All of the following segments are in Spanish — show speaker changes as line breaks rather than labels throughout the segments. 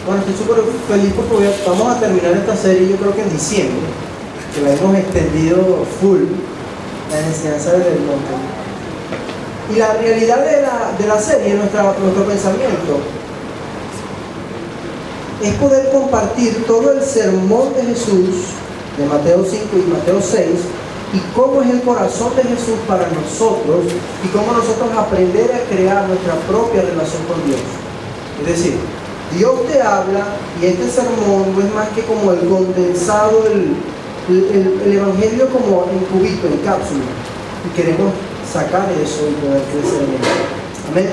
Bueno, estoy súper feliz porque vamos a terminar esta serie, yo creo que en diciembre, que la hemos extendido full, la enseñanza del monte. Y la realidad de la serie, nuestro pensamiento, es poder compartir todo el sermón de Jesús, de Mateo 5 y Mateo 6, y cómo es el corazón de Jesús para nosotros, y cómo nosotros aprender a crear nuestra propia relación con Dios. Es decir, Dios te habla y este sermón no es más que como el condensado, el evangelio como en cubito, en cápsula. Y queremos sacar eso y poder crecer en él. Amén.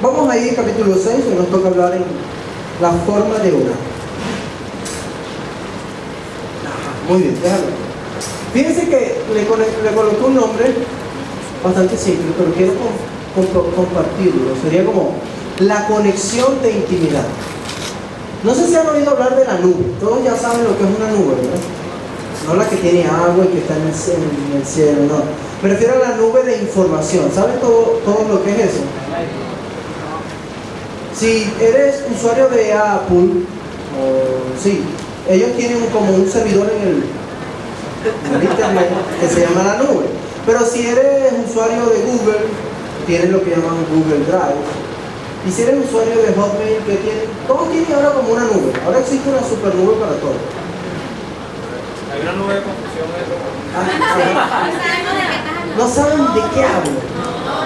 Vamos a ir al capítulo 6, hoy nos toca hablar en la forma de orar. Muy bien, déjalo. Fíjense que le coloqué un nombre bastante simple, pero quiero compartirlo. Sería como la conexión de intimidad. No sé si han oído hablar de la nube. Todos ya saben lo que es una nube, ¿verdad? No la que tiene agua y que está en el cielo, no. Me refiero a la nube de información. ¿Saben todo lo que es eso? Si eres usuario de Apple, sí, ellos tienen como un servidor en el internet que se llama la nube. Pero si eres usuario de Google, tienes lo que llaman Google Drive. Y si eres usuario de Hotmail, que tienen, todos tienen ahora como una nube. Ahora existe una super nube para todo.
Hay una nube de confusión de eso.
No saben de qué hablo.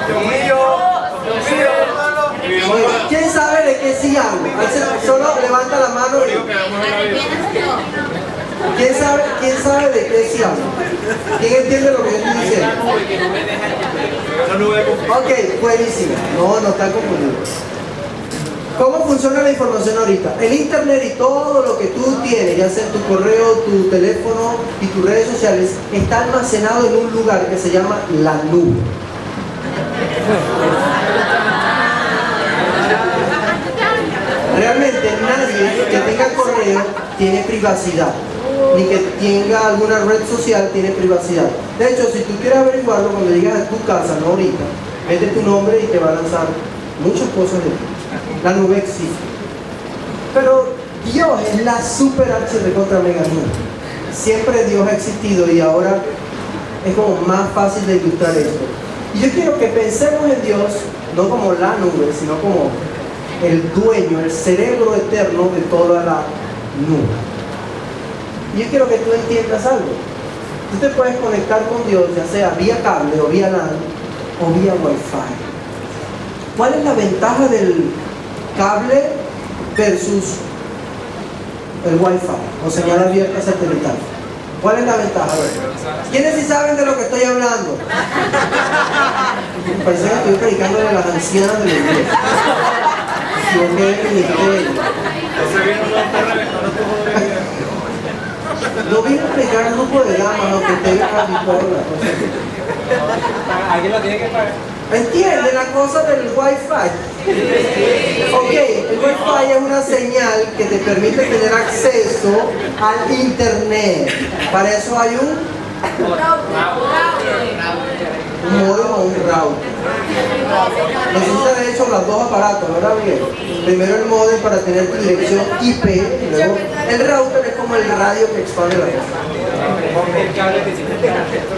Dios mío.
¿Quién sabe de qué sí hablo? Solo levanta la mano y... ¿Quién sabe de qué sí hablo? ¿Quién entiende lo que yo estoy diciendo? Ok, buenísimo. No están confundidos. ¿Cómo funciona la información ahorita? El internet y todo lo que tú tienes, ya sea tu correo, tu teléfono y tus redes sociales, está almacenado en un lugar que se llama la nube. Realmente nadie que tenga correo tiene privacidad, ni que tenga alguna red social tiene privacidad. De hecho, si tú quieres averiguarlo cuando llegas a tu casa, no ahorita, mete tu nombre y te va a lanzar muchas cosas de ti. La nube existe. Pero Dios es la super archi recontra mega nube. Siempre Dios ha existido y ahora es como más fácil de ilustrar esto. Y yo quiero que pensemos en Dios no como la nube, sino como el dueño, el cerebro eterno de toda la nube. Y yo quiero que tú entiendas algo. Tú te puedes conectar con Dios, ya sea vía cable o vía LAN o vía Wi-Fi. ¿Cuál es la ventaja del cable versus el Wi-Fi o señal abierta satelital? ¿Cuál es la ventaja? A ver, ¿quiénes sí saben de lo que estoy hablando? Parece que estoy predicándole a las ancianas de la iglesia. No vine a explicar el grupo de damas, no que tenga capital.
Alguien lo tiene que pagar.
¿Entiende la cosa del Wi-Fi? Ok, el Wi-Fi es una señal que te permite tener acceso al internet. Para eso hay un modem o un router. Necesitas de hecho los dos aparatos, ¿verdad, Miguel? Primero el modem para tener tu dirección IP, y luego el router es como el radio que expande la cosa.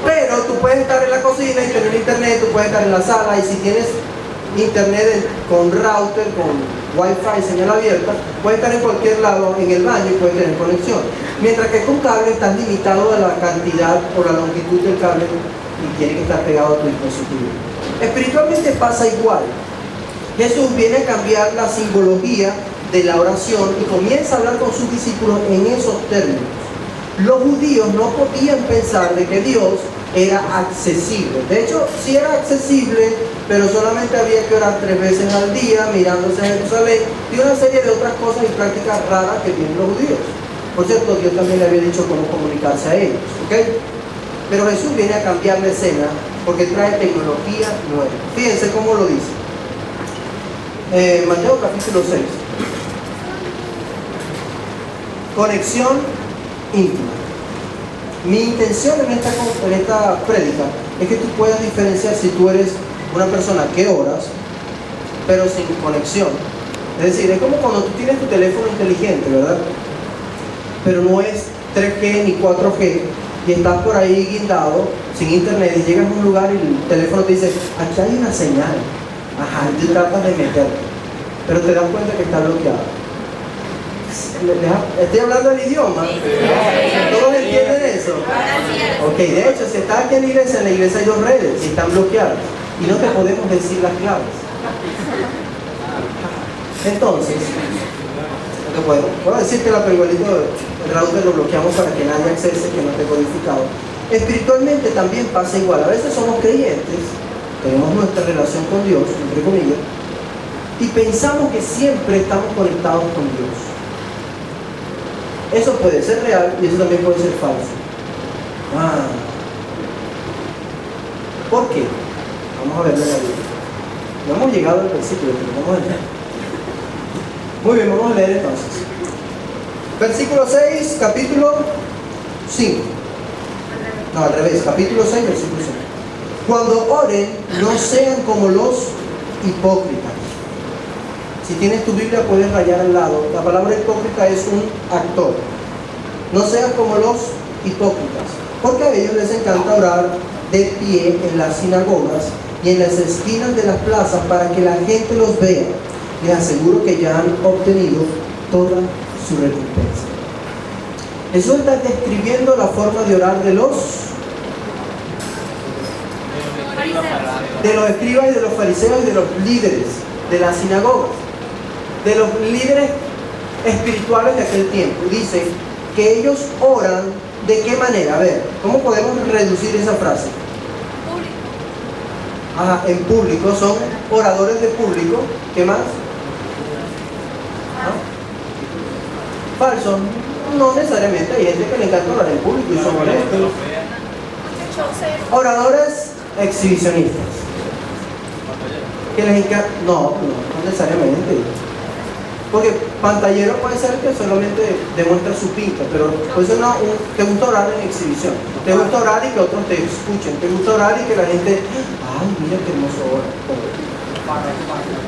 Pero tú puedes estar en la cocina y tener internet, tú puedes estar en la sala, y si tienes internet con router, con Wi-Fi, señal abierta, puedes estar en cualquier lado en el baño y puedes tener conexión. Mientras que con cable estás limitado a la cantidad o la longitud del cable y tiene que estar pegado a tu dispositivo. Espiritualmente pasa igual. Jesús viene a cambiar la simbología de la oración y comienza a hablar con sus discípulos en esos términos. Los judíos no podían pensar de que Dios era accesible. De hecho, sí era accesible, pero solamente había que orar 3 veces al día, mirándose a Jerusalén, y una serie de otras cosas y prácticas raras que tienen los judíos. Por cierto, Dios también le había dicho cómo comunicarse a ellos, ¿ok? Pero Jesús viene a cambiar la escena porque trae tecnología nueva. Fíjense cómo lo dice. Mateo capítulo 6. Conexión íntima. Mi intención en esta prédica es que tú puedas diferenciar si tú eres una persona que oras, pero sin conexión, Es decir, es como cuando tú tienes tu teléfono inteligente, ¿verdad? Pero no es 3G ni 4G y estás por ahí guindado, sin internet, y llegas a un lugar y el teléfono te dice, aquí hay una señal. Ajá, y tú tratas de meterte, pero te das cuenta que está bloqueado. ¿Estoy hablando del idioma? ¿Todos entienden eso? Ok, de hecho, si estás aquí en la iglesia hay 2 redes y están bloqueadas y no te podemos decir las claves. Entonces, puedo decir que el router lo bloqueamos para que nadie accese, que no esté codificado. Espiritualmente también pasa igual. A veces somos creyentes, tenemos nuestra relación con Dios, entre comillas, y pensamos que siempre estamos conectados con Dios. Eso puede ser real y eso también puede ser falso. ¿Por qué? Vamos a verlo en la Biblia. No hemos llegado al versículo, pero vamos a leer. Muy bien, vamos a leer entonces. Versículo 6, capítulo 5. No, al revés, capítulo 6, versículo 5. Cuando oren, no sean como los hipócritas. Si tienes tu Biblia, puedes rayar al lado. La palabra hipócrita es un actor. No sean como los hipócritas, porque a ellos les encanta orar de pie en las sinagogas y en las esquinas de las plazas para que la gente los vea. Les aseguro que ya han obtenido toda su recompensa. Jesús está describiendo la forma de orar de los escribas y de los fariseos y de los líderes de las sinagogas, de los líderes espirituales de aquel tiempo. Dice que ellos oran ¿de qué manera? A ver, ¿cómo podemos reducir esa frase? En público, son oradores de público. ¿Qué más? Falso. No necesariamente, hay gente que le encanta orar en público y son honestos. Oradores exhibicionistas. Que les encanta. No necesariamente. Porque pantallero puede ser que solamente demuestra su pinta, pero puede ser te gusta orar en exhibición. Te gusta orar y que otros te escuchen. Te gusta orar y que la gente, ay, mira qué hermoso ora.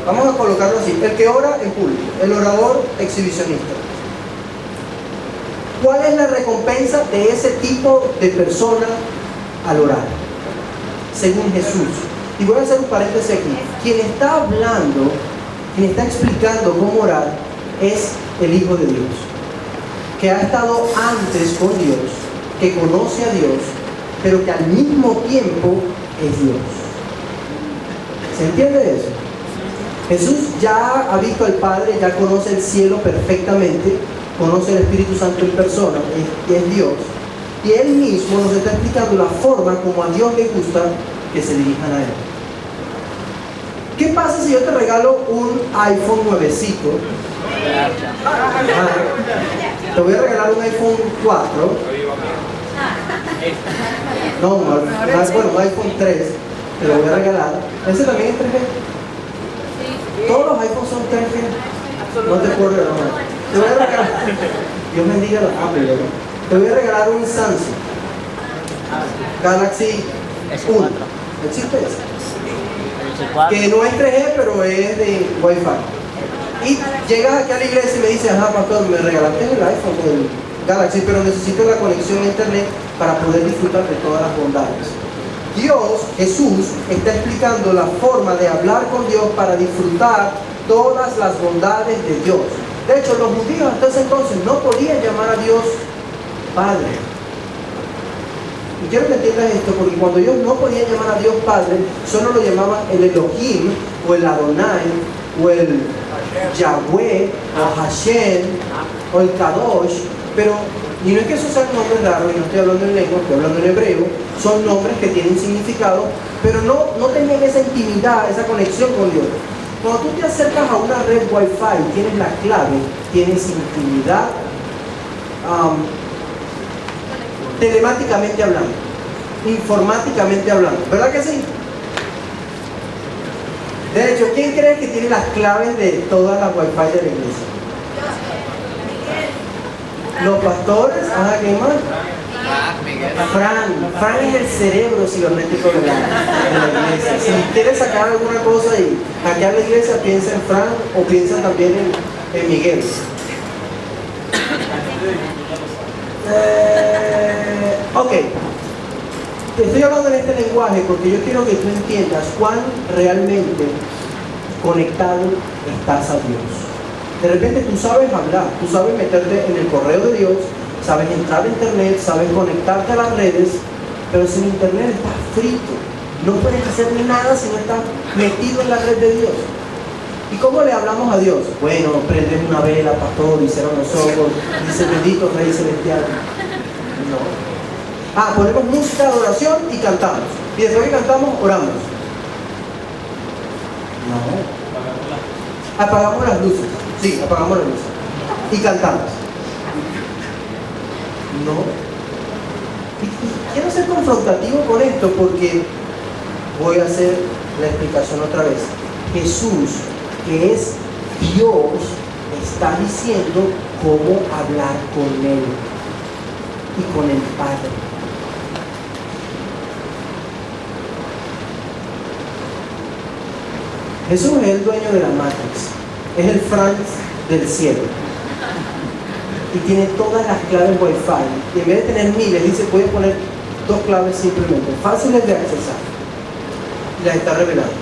Vamos a colocarlo así: el que ora en público, el orador exhibicionista. ¿Cuál es la recompensa de ese tipo de persona al orar? Según Jesús. Y voy a hacer un paréntesis aquí. Quien está hablando, quien está explicando cómo orar, es el Hijo de Dios, que ha estado antes con Dios, que conoce a Dios, pero que al mismo tiempo es Dios. ¿Se entiende eso? Jesús ya ha visto al Padre, ya conoce el cielo perfectamente, conoce el Espíritu Santo en persona, y es Dios. Y Él mismo nos está explicando la forma como a Dios le gusta que se dirijan a Él. ¿Qué pasa si yo te regalo un iPhone nuevecito? Te voy a regalar un iPhone 4. No, bueno, un iPhone 3. Te lo voy a regalar. ¿Ese también es 3G? Todos los iPhones son 3G. No te puedo regalar. Te voy a regalar. Dios bendiga los Apple. Te voy a regalar un Samsung Galaxy 1. ¿Existe ese? Que no es 3G, pero es de Wi-Fi. Y llegas aquí a la iglesia y me dices, pastor, me regalaste el iPhone, el Galaxy, pero necesito la conexión a internet para poder disfrutar de todas las bondades. Dios, Jesús, está explicando la forma de hablar con Dios para disfrutar todas las bondades de Dios. De hecho, los judíos hasta ese entonces no podían llamar a Dios Padre. Y quiero que entiendas esto, porque cuando ellos no podían llamar a Dios Padre, solo lo llamaban el Elohim, o el Adonai, o el Yahweh, o Hashem, o el Kadosh, pero, y no es que esos sean nombres raros, y no estoy hablando en lengua, estoy hablando en hebreo, son nombres que tienen significado, pero no tenían esa intimidad, esa conexión con Dios. Cuando tú te acercas a una red Wi-Fi, tienes la clave, tienes intimidad, telemáticamente hablando, informáticamente hablando, ¿verdad que sí? De hecho, ¿quién cree que tiene las claves de todas las Wi-Fi de la iglesia? Los pastores, ¿quién más? Fran es el cerebro cibernético de la iglesia. Si quieres sacar alguna cosa y hackear la iglesia, piensa en Fran o piensa también en Miguel. Ok. Te estoy hablando en este lenguaje porque yo quiero que tú entiendas cuán realmente conectado estás a Dios. De repente tú sabes hablar, tú sabes meterte en el correo de Dios, sabes entrar a internet, sabes conectarte a las redes, pero sin internet estás frito. No puedes hacer nada si no estás metido en la red de Dios. ¿Y cómo le hablamos a Dios? Bueno, prendes una vela, pastor, y cierran los ojos, dice bendito Rey Celestial. No. Ponemos música de adoración y cantamos. Y después que cantamos, oramos. No. Apagamos las luces. Sí, apagamos las luces. Y cantamos. No. Y quiero ser confrontativo con esto porque voy a hacer la explicación otra vez. Jesús, que es Dios, está diciendo cómo hablar con Él y con el Padre. Jesús es el dueño de la Matrix, es el Frank del cielo y tiene todas las claves Wi-Fi y en vez de tener miles dice voy a poner 2 claves simplemente, fáciles de accesar y las está revelando.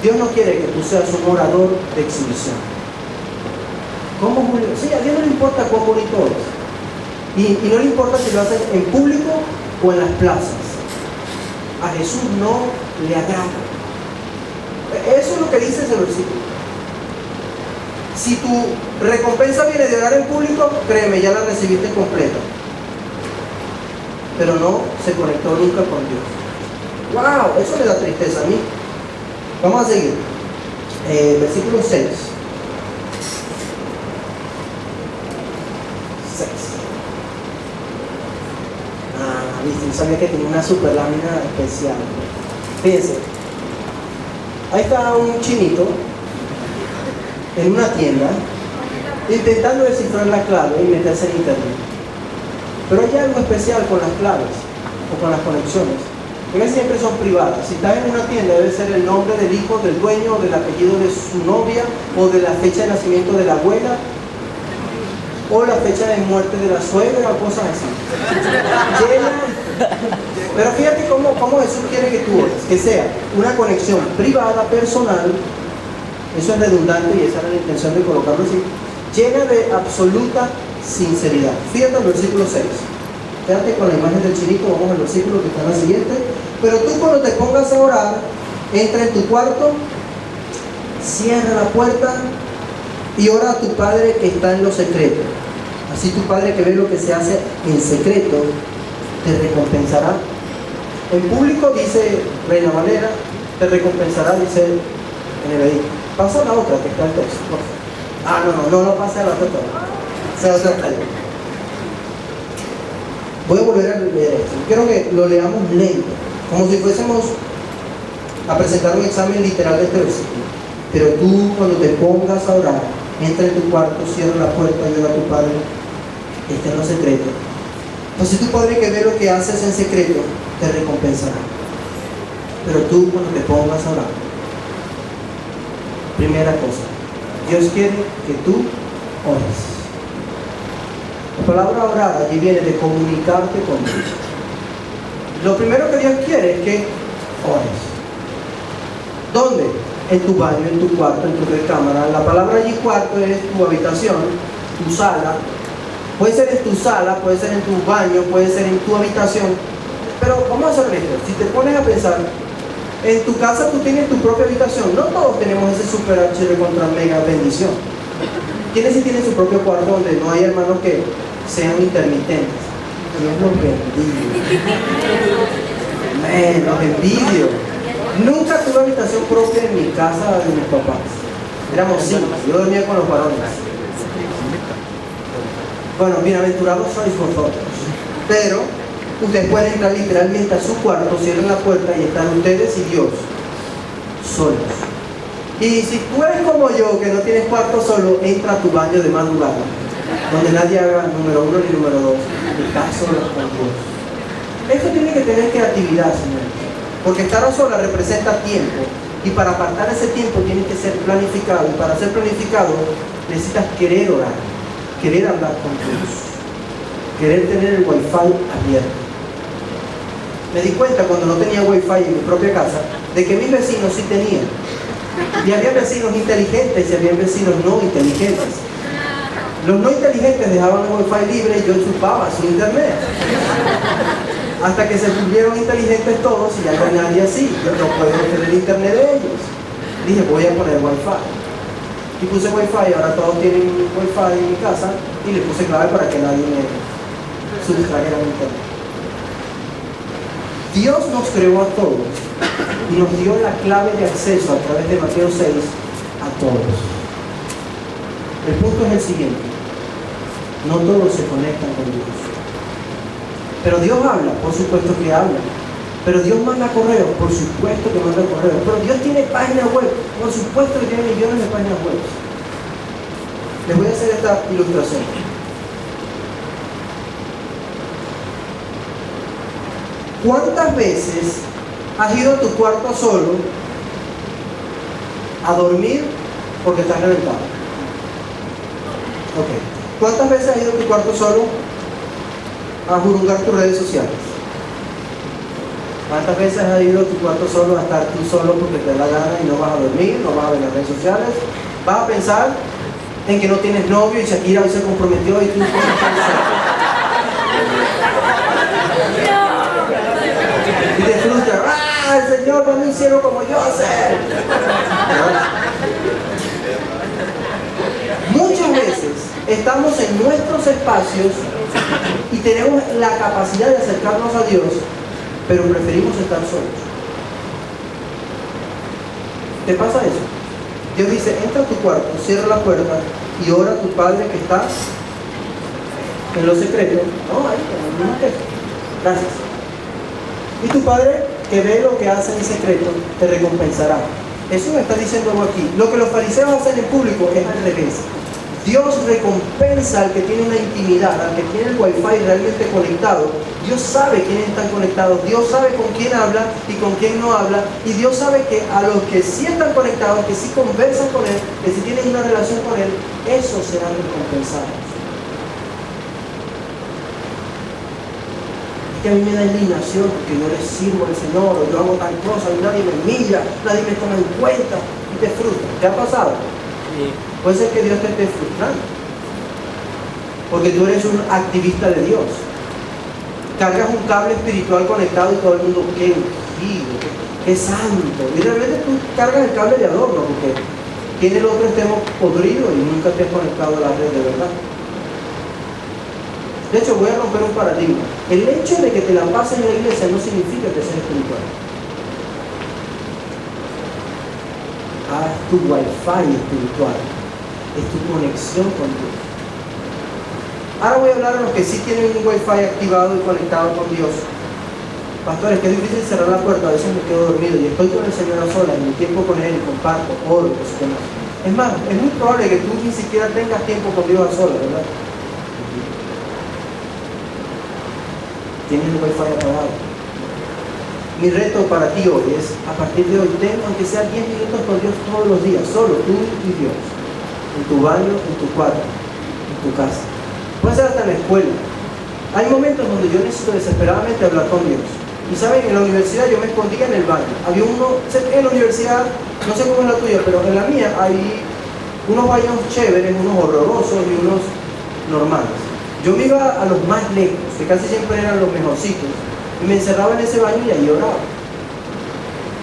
Dios no quiere que tú seas un orador de exhibición. ¿Cómo bonito? Sí, a Dios no le importa cuán bonito es y no le importa si lo hacen en público o en las plazas. A Jesús no le agrada. Eso es lo que dice ese versículo. Si tu recompensa viene de orar en público, créeme, ya la recibiste completa. Pero no se conectó nunca con Dios. ¡Wow! Eso le da tristeza a mí. Vamos a seguir. Versículo 6. 6. Viste, yo sabía que tenía una super lámina especial. Fíjense. Ahí está un chinito en una tienda intentando descifrar la clave y meterse en internet. Pero hay algo especial con las claves o con las conexiones, que siempre son privadas. Si estás en una tienda debe ser el nombre del hijo del dueño, o del apellido de su novia, o de la fecha de nacimiento de la abuela, o la fecha de muerte de la suegra, o cosas así. Pero fíjate cómo Jesús quiere que tú ores, que sea una conexión privada, personal, eso es redundante y esa era la intención de colocarlo así, llena de absoluta sinceridad. Fíjate el versículo 6. Quédate con la imagen del chinito, vamos al versículo que está en la siguiente. Pero tú cuando te pongas a orar, entra en tu cuarto, cierra la puerta y ora a tu Padre que está en lo secreto. Así tu Padre que ve lo que se hace en secreto, te recompensará. En público dice Reina Valera, te recompensará, dice NBI. Pasa a la otra que está el texto, por favor. No pasa a la otra. Se hace otra. Voy a volver a leer esto. Quiero que lo leamos lento, como si fuésemos a presentar un examen literal de este versículo. Pero tú cuando te pongas a orar, entra en tu cuarto, cierra la puerta y ora a tu Padre que está en lo secreto. Entonces tu Padre que ve lo que haces en secreto, te recompensará. Pero tú cuando te pongas a orar, primera cosa, Dios quiere que tú ores. La palabra orar allí viene de comunicarte con Dios. Lo primero que Dios quiere es que ores. ¿Dónde? En tu baño, en tu cuarto, en tu recámara. La palabra allí cuarto es tu habitación, tu sala. Puede ser en tu sala, puede ser en tu baño, puede ser en tu habitación. Pero vamos a ser honestos, si te pones a pensar, en tu casa tú tienes tu propia habitación. No todos tenemos ese super HD contra mega bendición. ¿Quiénes sí tienen su propio cuarto donde no hay hermanos que sean intermitentes? Dios los bendiga. Los envidio. Nunca tuve habitación propia en mi casa de mis papás. Éramos 5, yo dormía con los varones. Bueno, bienaventurados sois vosotros. Pero ustedes pueden entrar literalmente a su cuarto, cierren la puerta y están ustedes y Dios solos. Y si tú eres como yo, que no tienes cuarto solo, entra a tu baño de madrugada. donde nadie haga número 1 ni número 2, estar solas con Dios. Esto tiene que tener creatividad, señores, porque estar a solas representa tiempo, y para apartar ese tiempo tiene que ser planificado, y para ser planificado necesitas querer orar, querer hablar con Dios, querer tener el wifi abierto. Me di cuenta cuando no tenía wifi en mi propia casa de que mis vecinos sí tenían, y había vecinos inteligentes y había vecinos no inteligentes. Los no inteligentes dejaban el wifi libre y yo chupaba su internet. Hasta que se volvieron inteligentes todos y ya no hay nadie así. Yo no puedo tener internet de ellos. Dije, voy a poner wifi. Y puse wifi, ahora todos tienen wifi en mi casa y le puse clave para que nadie me sustrajera mi internet. Dios nos creó a todos y nos dio la clave de acceso a través de Mateo 6 a todos. El punto es el siguiente: no todos se conectan con Dios. Pero Dios habla, por supuesto que habla. Pero Dios manda correos, por supuesto que manda correos. Pero Dios tiene páginas web, por supuesto que tiene millones de páginas web. Les voy a hacer esta ilustración. ¿Cuántas veces has ido a tu cuarto solo a dormir porque estás reventado? Ok. ¿Cuántas veces has ido a tu cuarto solo a jurungar tus redes sociales? ¿Cuántas veces has ido a tu cuarto solo a estar tú solo porque te da la gana y no vas a dormir, no vas a ver las redes sociales? Vas a pensar en que no tienes novio y Shakira hoy se comprometió y tú no y te frustras. ¡Ah! El Señor no me hicieron como yo hacer. Muchas veces estamos en nuestros espacios y tenemos la capacidad de acercarnos a Dios, pero preferimos estar solos. ¿Te pasa eso? Dios dice, entra a tu cuarto, cierra la puerta y ora a tu Padre que está en lo secreto. No, ahí, en el mismo texto. Gracias. Y tu Padre que ve lo que hace en secreto te recompensará. Eso me está diciendo algo aquí. Lo que los fariseos hacen en público es al revés. Dios recompensa al que tiene una intimidad, al que tiene el wifi realmente conectado. Dios sabe quiénes están conectados, Dios sabe con quién habla y con quién no habla, y Dios sabe que a los que sí están conectados, que sí conversan con Él, que sí tienen una relación con Él, esos serán recompensados. Es que a mí me da indignación porque yo le sirvo al Señor, o yo hago tal cosa y nadie me mira, nadie me toma en cuenta, y te frustra. ¿Te ha pasado? Sí. Puede ser que Dios te esté frustrando, porque tú eres un activista de Dios. Cargas un cable espiritual conectado y todo el mundo, qué ungido, qué santo. Y realmente tú cargas el cable de adorno, porque tiene el otro extremo podrido y nunca te has conectado a la red de verdad. De hecho, voy a romper un paradigma. El hecho de que te la pases en la iglesia no significa que seas espiritual. Haz tu wifi espiritual. Es tu conexión con Dios. Ahora voy a hablar a los que sí tienen un wifi activado y conectado con Dios. Pastores, que es difícil cerrar la puerta, a veces me quedo dormido y estoy con el Señor a solas, en mi tiempo con Él y comparto, oro, y demás. Es más, es muy probable que tú ni siquiera tengas tiempo con Dios a solas, ¿verdad? Tienes el wifi apagado. Mi reto para ti hoy es, a partir de hoy, ten aunque sea 10 minutos con Dios todos los días, solo tú y Dios. En tu baño, en tu cuarto, en tu casa. Puede ser hasta en la escuela. Hay momentos donde yo necesito desesperadamente hablar con Dios. Y saben, en la universidad yo me escondía en el baño. Había uno, en la universidad, no sé cómo es la tuya, pero en la mía hay unos baños chéveres, unos horrorosos y unos normales. Yo me iba a los más lejos, que casi siempre eran los mejorcitos, y me encerraba en ese baño y ahí oraba.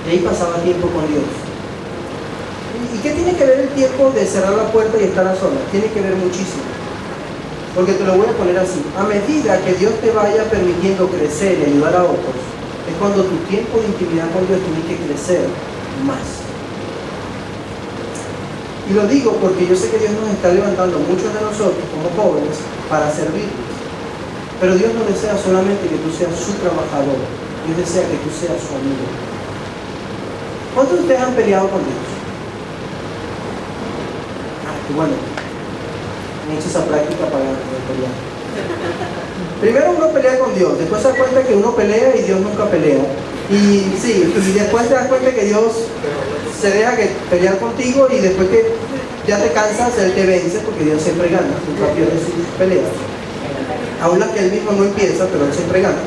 Y ahí pasaba tiempo con Dios. ¿Y qué tiene que ver el tiempo de cerrar la puerta y estar a solas? Tiene que ver muchísimo. Porque te lo voy a poner así. A medida que Dios te vaya permitiendo crecer y ayudar a otros, es cuando tu tiempo de intimidad con Dios tiene que crecer más. Y lo digo porque yo sé que Dios nos está levantando muchos de nosotros como jóvenes para servirles. Pero Dios no desea solamente que tú seas su trabajador, Dios desea que tú seas su amigo. ¿Cuántos de ustedes han peleado con Dios? Bueno, han hecho esa práctica para pelear. Primero uno pelea con Dios, después se da cuenta que uno pelea y Dios nunca pelea. Y sí, y después te das cuenta que Dios se deja que pelear contigo y después que ya te cansas, Él te vence porque Dios siempre gana, nunca pierde sus peleas. Aún las que Él mismo no empieza, pero Él siempre gana.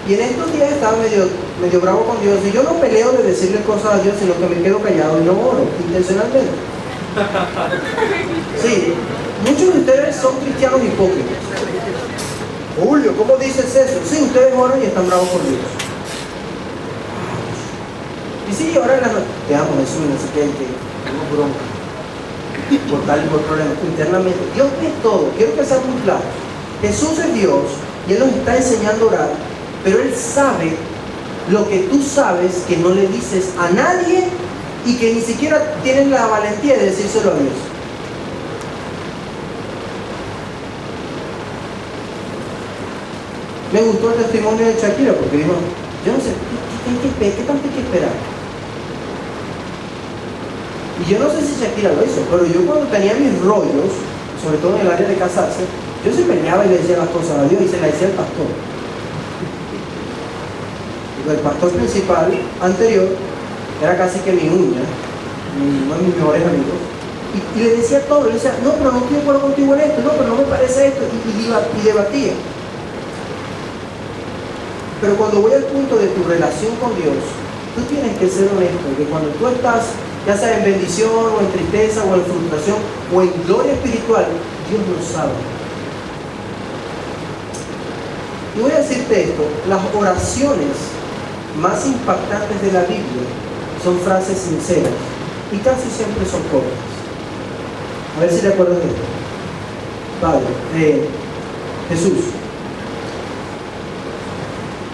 Y en estos días estaba medio bravo con Dios y yo no peleo de decirle cosas a Dios, sino que me quedo callado y no oro, intencionalmente. Sí, muchos de ustedes son cristianos hipócritas. Julio, ¿cómo dices eso? Sí, ustedes oran y están bravos por Dios. Y sí, ahora en la noche, te amo Jesús, no sé qué, tengo bronca. Por tal y por problema, internamente. Dios ve todo, quiero que sea muy claro. Jesús es Dios y Él nos está enseñando a orar, pero Él sabe lo que tú sabes que no le dices a nadie y que ni siquiera tienes la valentía de decírselo a Dios. Me gustó el testimonio de Shakira porque dijo, yo no sé, ¿qué tanto hay que esperar? Y yo no sé si Shakira lo hizo, pero yo cuando tenía mis rollos, sobre todo en el área de casarse, yo se peleaba y le decía las cosas a Dios y se las decía al pastor. Y el pastor principal anterior era casi que mi uña, uno de mis mejores amigos, y le decía todo, le decía, no, pero no estoy de acuerdo contigo en esto, no, pero no me parece esto, y debatía. Pero cuando voy al punto de tu relación con Dios, tú tienes que ser honesto, que cuando tú estás, ya sea en bendición, o en tristeza, o en frustración, o en gloria espiritual, Dios lo sabe. Y voy a decirte esto, las oraciones más impactantes de la Biblia son frases sinceras, y casi siempre son cortas. A ver si te acuerdas de esto. Padre, Jesús,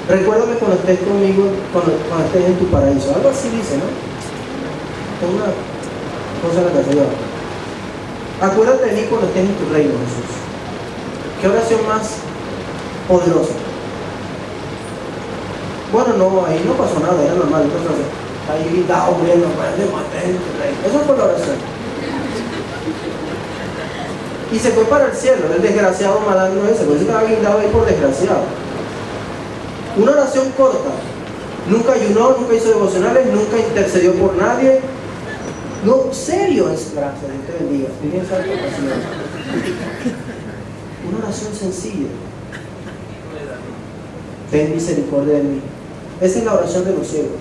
recuérdame cuando estés conmigo, cuando estés en tu paraíso. Algo así dice, ¿no? Con una cosa en la casa yo. Acuérdate de mí cuando estés en tu reino, Jesús. ¿Qué oración más poderosa? Bueno, no, ahí no pasó nada, era normal. Entonces, ahí gritado, muriendo, de matar en tu reino. Eso fue la oración. Y se fue para el cielo, el desgraciado malandro ese, por eso estaba guindado ahí por desgraciado. Una oración corta, nunca ayunó, nunca hizo devocionales, nunca intercedió por nadie. No, serio, es gracias, Dios te bendiga. Una oración sencilla. Ten misericordia de mí. Esa es la oración de los ciegos.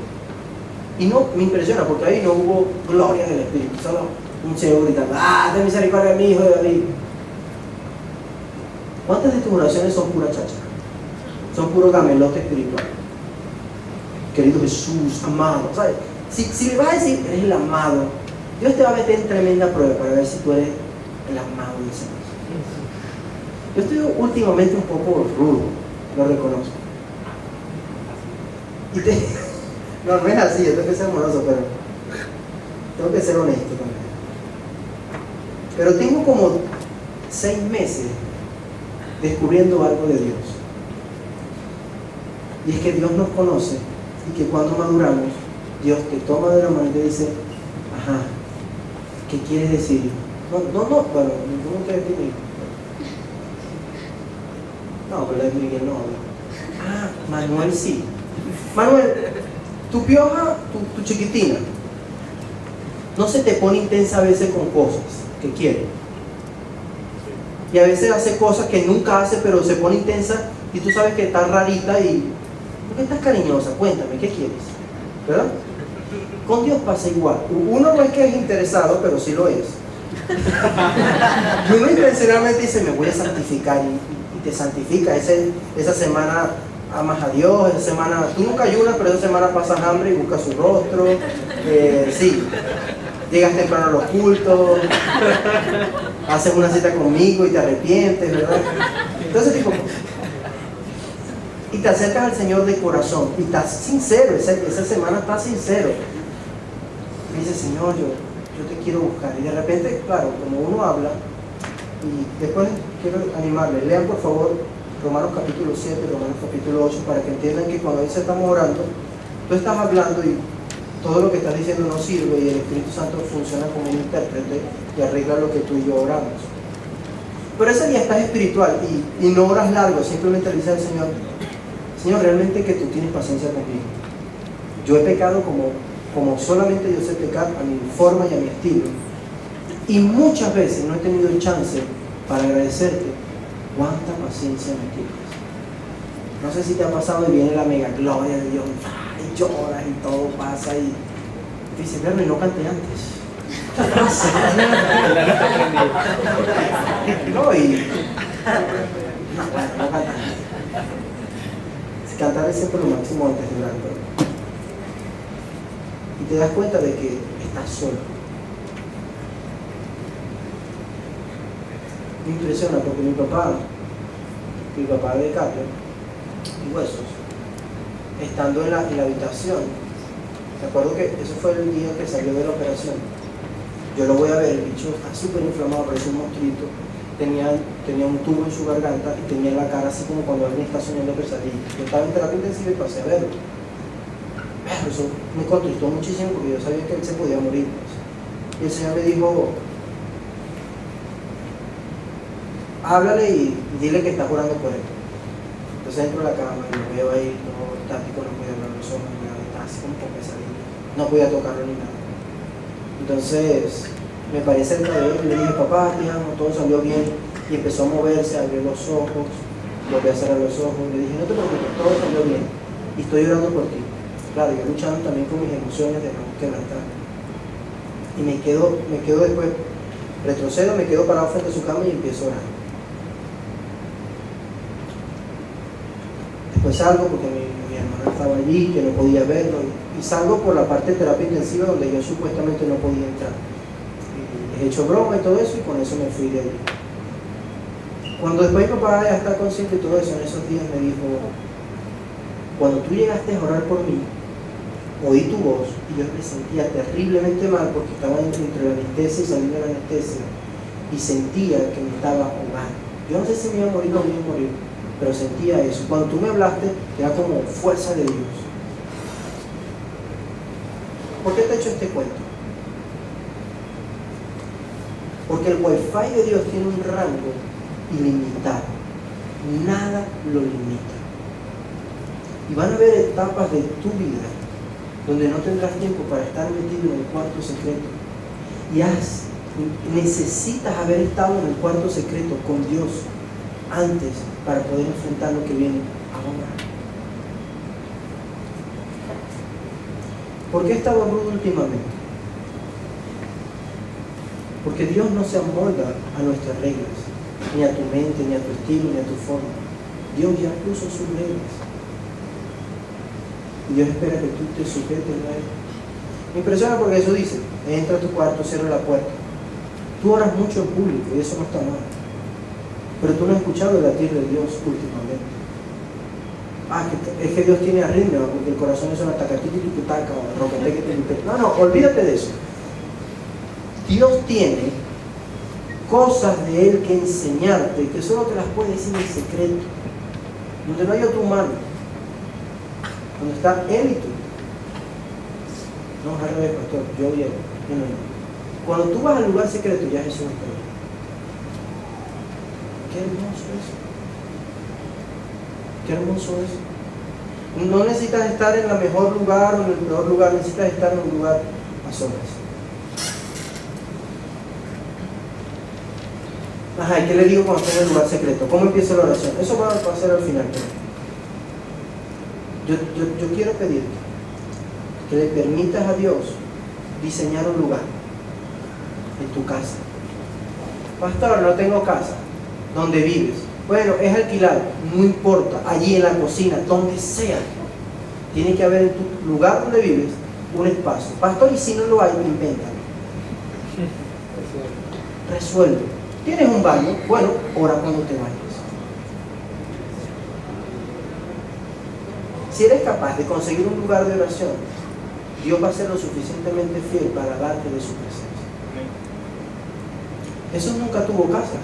Y no me impresiona porque ahí no hubo gloria del Espíritu, solo un ciego gritando, ten misericordia de mí, hijo de David. ¿Cuántas de tus oraciones son pura chacha? Son puro gamelote espiritual. Querido Jesús, amado, ¿sabes? Si me vas a decir, eres el amado, Dios te va a meter en tremenda prueba para ver si tú eres el amado del Señor. Yo estoy últimamente un poco rudo, lo reconozco. No, no es así, yo tengo que ser amoroso, pero tengo que ser honesto también. Pero tengo como 6 meses descubriendo algo de Dios. Y es que Dios nos conoce y que cuando maduramos, Dios te toma de la mano y te dice, ajá, ¿qué quieres decir? Bueno, tú no quieres decir. No, pero es Miguel, no. Ah, Manuel sí. Manuel, tu pioja, tu chiquitina, no se te pone intensa a veces con cosas que quiere. Y a veces hace cosas que nunca hace, pero se pone intensa y tú sabes que está rarita y... ¿Por qué estás cariñosa? Cuéntame, ¿qué quieres? ¿Verdad? Con Dios pasa igual. Uno no es que es interesado, pero sí lo es. Y uno intencionalmente dice, me voy a santificar y te santifica. Esa semana amas a Dios, esa semana, tú nunca ayunas, pero esa semana pasas hambre y buscas su rostro. Sí, llegas temprano a los cultos, haces una cita conmigo y te arrepientes, ¿verdad? Entonces, tipo, y te acercas al Señor de corazón y estás sincero, esa semana estás sincero y dices, Señor, yo te quiero buscar. Y de repente, claro, como uno habla, y después quiero animarles, lean por favor Romanos capítulo 7, Romanos capítulo 8, para que entiendan que cuando a veces estamos orando, tú estás hablando y todo lo que estás diciendo no sirve y el Espíritu Santo funciona como un intérprete y arregla lo que tú y yo oramos. Pero ese día estás espiritual y no oras largo, simplemente le dices al Señor, Señor, realmente que tú tienes paciencia conmigo. Yo he pecado como solamente yo sé pecar, a mi forma y a mi estilo. Y muchas veces no he tenido chance para agradecerte cuánta paciencia me tienes. No sé si te ha pasado y viene la mega gloria de Dios y lloras y todo pasa y dices, pero no canté antes. ¿Qué pasa? No, no cantar. Cantar es siempre lo máximo antes de orar, pero... y te das cuenta de que estás solo. Me impresiona porque mi papá de Carlos y Huesos, estando en la habitación, me acuerdo que eso fue el día que salió de la operación. Yo lo voy a ver, el bicho está súper inflamado, parece un monstruito. Tenía un tubo en su garganta y tenía la cara así como cuando alguien está soñando pesadillas. Yo estaba en terapia intensiva y pasé a verlo. Pero eso me contristó muchísimo porque yo sabía que él se podía morir. Y el Señor me dijo, háblale y dile que estás orando por él. Entonces entro a la cama y lo veo ahí, todo táctico, no podía abrir los ojos, estaba así como con pesadilla. No podía tocarlo ni nada. Entonces me paré cerca de él y le dije, papá, te amo, todo salió bien. Y empezó a moverse, abrió los ojos, volvió a cerrar los ojos. Le dije, no te preocupes, todo salió bien. Y estoy orando por ti. Claro, yo luchando también con mis emociones de no quebrantar. Y me quedo después, retrocedo, me quedo parado frente a su cama y empiezo a orar. Después salgo porque mi hermana estaba allí, que no podía verlo. Y salgo por la parte de terapia intensiva donde yo supuestamente no podía entrar. He hecho broma y todo eso y con eso me fui de allí. Cuando después mi papá ya está consciente de todo eso, en esos días me dijo, cuando tú llegaste a orar por mí, oí tu voz y yo me sentía terriblemente mal porque estaba entre la anestesia y saliendo de la anestesia y sentía que me estaba ahogando. Yo no sé si me iba a morir o no me iba a morir, pero sentía eso. Cuando tú me hablaste, era como fuerza de Dios. ¿Por qué te he hecho este cuento? Porque el wifi de Dios tiene un rango ilimitado. Nada lo limita. Y van a haber etapas de tu vida donde no tendrás tiempo para estar metido en el cuarto secreto. Y necesitas haber estado en el cuarto secreto con Dios antes para poder enfrentar lo que viene ahora. ¿Por qué he estado rudo últimamente? Porque Dios no se amolda a nuestras reglas, ni a tu mente, ni a tu estilo, ni a tu forma. Dios ya puso sus reglas. Y Dios espera que tú te sujetes a Él. Me impresiona porque eso dice, entra a tu cuarto, cierra la puerta. Tú oras mucho en público y eso no está mal. Pero tú no has escuchado el latir de Dios últimamente. Es que Dios tiene arritmia, porque el corazón es una tacatita y putaca, o roqueteque. No, olvídate de eso. Dios tiene cosas de Él que enseñarte, que solo te las puede decir en secreto, donde no hay otro humano, donde está Él y tú. No, al revés, pastor, yo y Él. No. Cuando tú vas al lugar secreto, ya Jesús está ahí. Qué hermoso eso. Qué hermoso eso. No necesitas estar en el mejor lugar o en el peor lugar, necesitas estar en un lugar a solas. ¿Y qué le digo cuando estoy en el lugar secreto? ¿Cómo empieza la oración? Eso va a ser al final. Yo quiero pedirte que le permitas a Dios diseñar un lugar en tu casa. Pastor, no tengo casa. ¿Dónde vives? Bueno, es alquilado, no importa, allí en la cocina, donde sea. Tiene que haber en tu lugar donde vives un espacio. Pastor, y si no lo hay, invéntalo. Resuelve. ¿Tienes un baño? Bueno, ora cuando te vayas. Si eres capaz de conseguir un lugar de oración, Dios va a ser lo suficientemente fiel para darte de su presencia. Jesús nunca tuvo casa.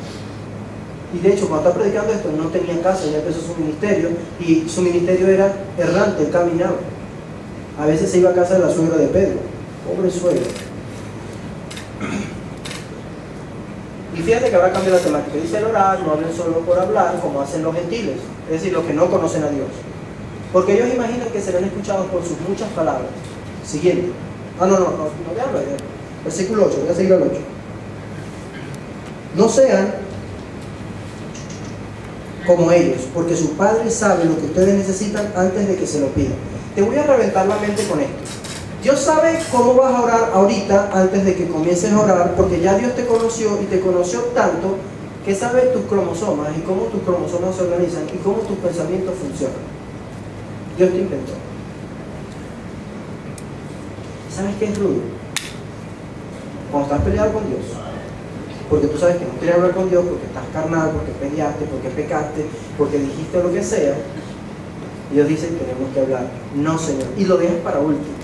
Y de hecho, cuando está predicando esto, no tenía casa, ya empezó su ministerio, y su ministerio era errante, él caminaba. A veces se iba a casa de la suegra de Pedro. Pobre suegra. Y fíjate que ahora cambia la temática. Dice el orar, no hablen solo por hablar, como hacen los gentiles, es decir, los que no conocen a Dios. Porque ellos imaginan que serán escuchados por sus muchas palabras. Siguiente. No veanlo ahí. Versículo 8, voy a seguir al 8. No sean como ellos, porque su Padre sabe lo que ustedes necesitan antes de que se lo pidan. Te voy a reventar la mente con esto. Dios sabe cómo vas a orar ahorita antes de que comiences a orar, porque ya Dios te conoció y te conoció tanto que sabe tus cromosomas y cómo tus cromosomas se organizan y cómo tus pensamientos funcionan. Dios te inventó. ¿Sabes qué es rudo? Cuando estás peleado con Dios, porque tú sabes que no quieres hablar con Dios, porque estás carnal, porque peleaste, porque pecaste, porque dijiste lo que sea, Dios dice que tenemos que hablar. No, Señor. Y lo dejas para último.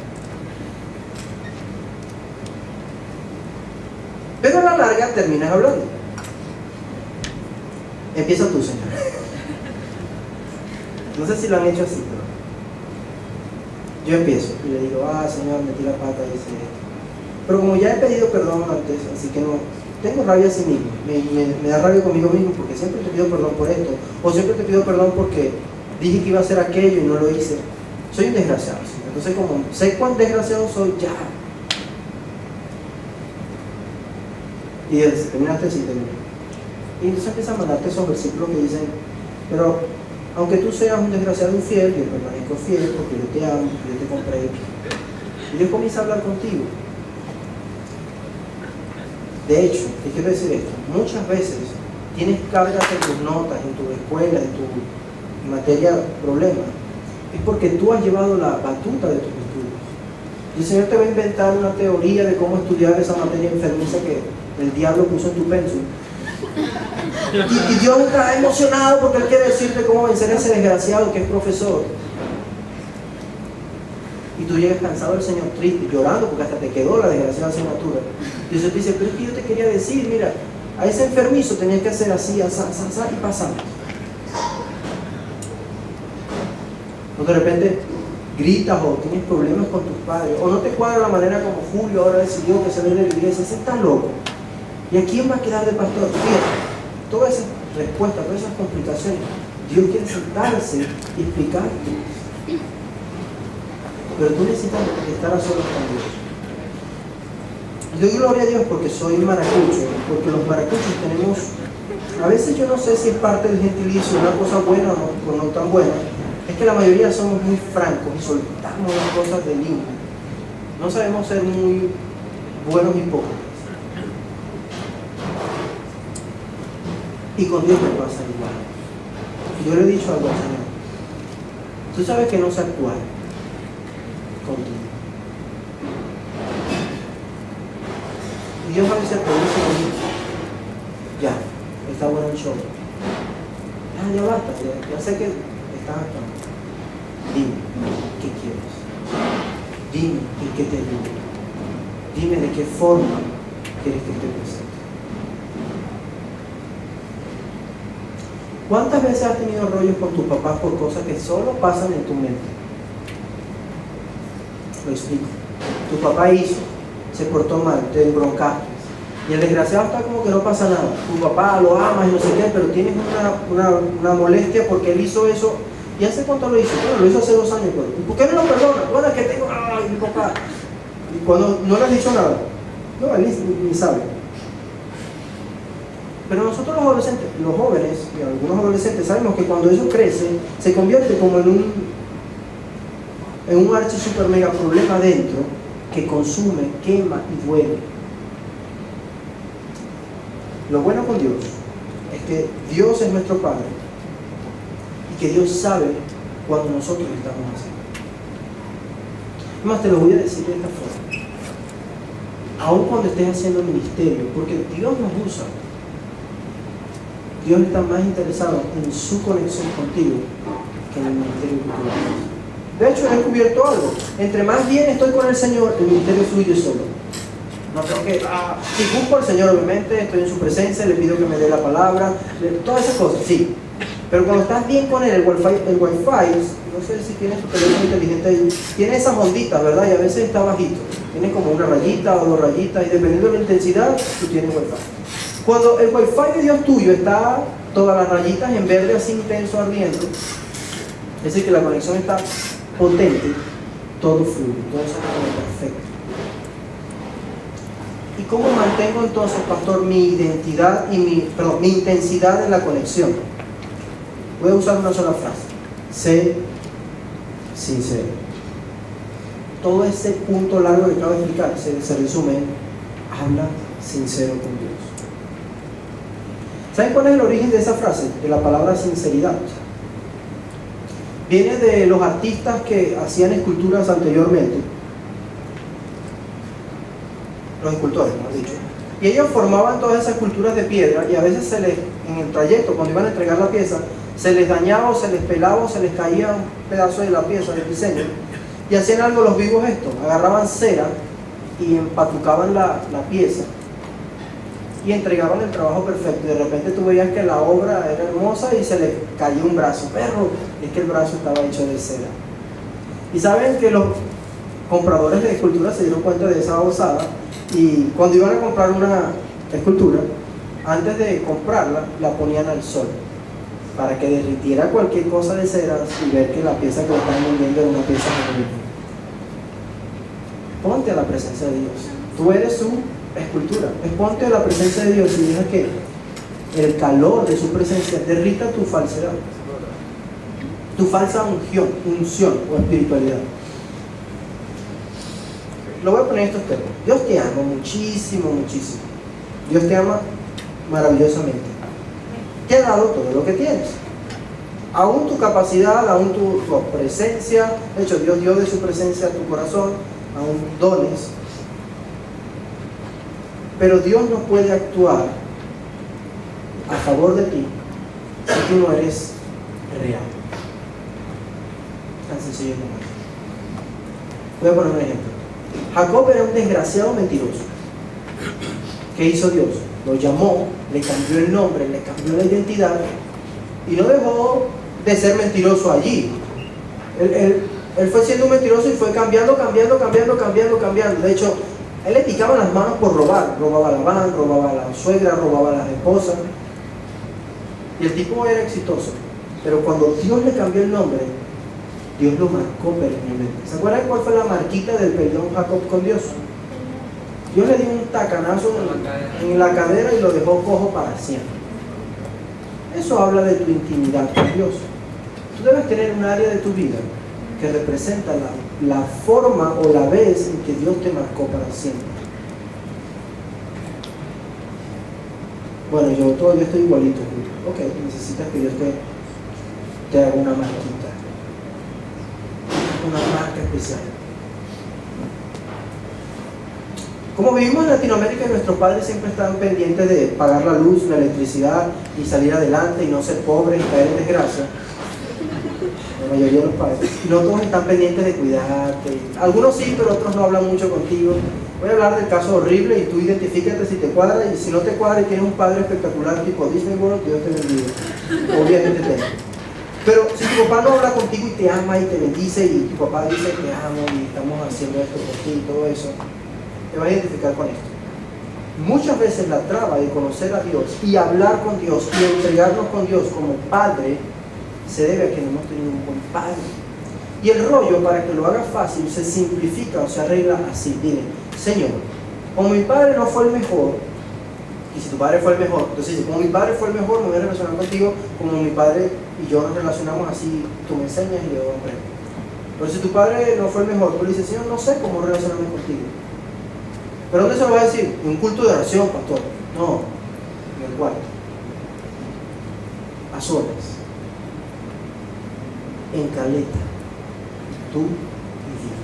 Pero a la larga terminas hablando. Empieza tú, Señor. No sé si lo han hecho así, pero yo empiezo y le digo, Señor, metí la pata y hice esto. Pero como ya he pedido perdón antes, así que no tengo rabia a sí mismo. Me da rabia conmigo mismo porque siempre te pido perdón por esto. O siempre te pido perdón porque dije que iba a hacer aquello y no lo hice. Soy un desgraciado, ¿sí? Entonces como sé cuán desgraciado soy, ya. Y dice, terminaste, sí, terminé. Y entonces empieza a mandarte esos versículos que dicen, pero aunque tú seas un desgraciado infiel, yo permanezco fiel porque yo te amo, porque yo te compré. Y Dios comienza a hablar contigo. De hecho, te quiero decir esto, muchas veces tienes cargas en tus notas, en tu escuela, en tu materia problema, es porque tú has llevado la batuta de tus estudios. Y el Señor te va a inventar una teoría de cómo estudiar esa materia enfermiza que el diablo puso en tu pensum. Y Dios está emocionado porque Él quiere decirte cómo vencer a ese desgraciado que es profesor. Y tú llegas cansado del Señor, triste, llorando porque hasta te quedó la desgraciada asignatura. Y Dios te dice, pero es que yo te quería decir, mira, a ese enfermizo tenías que hacer así, así, así y pasar. O de repente gritas o tienes problemas con tus padres, o no te cuadra la manera como Julio ahora decidió que se ve de la iglesia, ese está loco. ¿Y a quién va a quedar de pastor? Fíjate, todas esas respuestas, todas esas complicaciones, Dios quiere sentarse y explicarte. Pero tú necesitas estar a solas con Dios. Doy gloria a Dios porque soy maracucho, porque los maracuchos tenemos, a veces yo no sé si es parte del gentilicio, una cosa buena o no tan buena, es que la mayoría somos muy francos y soltamos las cosas del libro. No sabemos ser muy buenos hipócritas. Y con Dios me pasa igual. Yo le he dicho algo al Señor. Tú sabes que no sé actuar contigo. Y Dios a veces te dice, ya, está bueno el show. Ya basta, ya sé que estás actuando. Dime, ¿qué quieres? Dime, ¿en qué te ayudo? Dime de qué forma quieres que esté presente. ¿Cuántas veces has tenido rollos con tus papás por cosas que solo pasan en tu mente? Lo explico. Tu papá hizo, se portó mal, te embroncaste. Y el desgraciado está como que no pasa nada. Tu papá lo amas y no sé qué, pero tienes una molestia porque él hizo eso. ¿Y hace cuánto lo hizo? Bueno, lo hizo hace 2 años. Pues. ¿Y por qué no lo perdona? Bueno, es que tengo... ¡Ay, mi papá! Y cuando no le has dicho nada, no, él ni sabe. Pero nosotros los adolescentes, los jóvenes, y algunos adolescentes, sabemos que cuando eso crece, se convierte como en un archi super mega problema dentro que consume, quema y duele. Lo bueno con Dios es que Dios es nuestro Padre y que Dios sabe cuando nosotros estamos haciendo. Además, te lo voy a decir de esta forma. Aun cuando estés haciendo ministerio, porque Dios nos usa, Dios está más interesado en su conexión contigo que en el ministerio que tú haces. De hecho, he descubierto algo. Entre más bien estoy con el Señor, el ministerio fluye solo. No tengo que, si busco al Señor, obviamente, estoy en su presencia, le pido que me dé la palabra, todas esas cosas, sí. Pero cuando estás bien con él, el wifi, no sé si tienes tu teléfono inteligente ahí, tiene esas onditas, ¿verdad? Y a veces está bajito. Tiene como una rayita o dos rayitas, y dependiendo de la intensidad, tú tienes wifi. Cuando el wifi de Dios tuyo está todas las rayitas en verde así intenso ardiendo, es decir, que la conexión está potente, todo fluye, todo se pone perfecto. ¿Y cómo mantengo entonces, pastor, mi identidad y mi intensidad en la conexión? Voy a usar una sola frase: sé sincero. Todo ese punto largo que acabo de explicar se resume en habla sincero con Dios. ¿Saben cuál es el origen de esa frase? De la palabra sinceridad. Viene de los artistas que hacían esculturas anteriormente, los escultores, mejor dicho, y ellos formaban todas esas esculturas de piedra, y a veces en el trayecto, cuando iban a entregar la pieza, se les dañaba o se les pelaba o se les caía un pedazo de la pieza, del diseño, y hacían algo los vivos esto: agarraban cera y empatucaban la pieza y entregaban el trabajo perfecto. Y de repente tú veías que la obra era hermosa y se les cayó un brazo. Pero es que el brazo estaba hecho de cera. Y saben que los compradores de esculturas se dieron cuenta de esa babosada, y cuando iban a comprar una escultura, antes de comprarla, la ponían al sol para que derritiera cualquier cosa de cera y ver que la pieza que le estaban vendiendo era una pieza genuina. Ponte a la presencia de Dios. Tú eres su escultura. Ponte a la presencia de Dios y deja que el calor de su presencia derrita tu falsedad, tu falsa unción o espiritualidad. Lo voy a poner en estos términos. Dios te ama muchísimo, muchísimo. Dios te ama maravillosamente. Te ha dado todo lo que tienes, aún tu capacidad, aún tu presencia. De hecho, Dios dio de su presencia a tu corazón, aún dones. Pero Dios no puede actuar a favor de ti si tú no eres real. Tan sencillo como eso. Voy a poner un ejemplo. Jacob era un desgraciado mentiroso. ¿Qué hizo Dios? Lo llamó, le cambió el nombre, le cambió la identidad, y no dejó de ser mentiroso allí. Él fue siendo un mentiroso y fue cambiando. De hecho, él le picaba las manos por robar. Robaba a Labán, robaba a la suegra, robaba a las esposas. Y el tipo era exitoso. Pero cuando Dios le cambió el nombre, Dios lo marcó perennemente. ¿Se acuerdan cuál fue la marquita del perdón Jacob con Dios? Dios le dio un tacanazo en la cadera y lo dejó cojo para siempre. Eso habla de tu intimidad con Dios. Tú debes tener un área de tu vida que representa la forma o la vez en que Dios te marcó para siempre. Bueno, yo todavía estoy igualito. Ok, necesitas que Dios te haga una marquita, una marca especial. Como vivimos en Latinoamérica, nuestros padres siempre están pendientes de pagar la luz, la electricidad y salir adelante y no ser pobres y caer en desgracia. La mayoría de los padres. No todos están pendientes de cuidarte. Algunos sí, pero otros no hablan mucho contigo. Voy a hablar del caso horrible y tú identifícate si te cuadra, y si no te cuadra y tienes un padre espectacular tipo Disney World, Dios te bendiga. Obviamente te ama. Pero si tu papá no habla contigo y te ama y te bendice, y tu papá dice te amo y estamos haciendo esto por ti y todo eso, te vas a identificar con esto. Muchas veces la traba de conocer a Dios y hablar con Dios y entregarnos con Dios como padre se debe a que no hemos tenido un buen padre. Y el rollo, para que lo haga fácil, se simplifica o se arregla así. Dile: Señor, como mi padre no fue el mejor, y si tu padre fue el mejor, entonces como mi padre fue el mejor, me voy a relacionar contigo como mi padre y yo nos relacionamos así, tú me enseñas y yo aprendo. Pero si tu padre no fue el mejor, tú le dices: Señor, no sé cómo relacionarme contigo. ¿Pero dónde se lo va a decir? En un culto de oración, pastor. No, en el cuarto, a solas, en caleta, tú y Dios.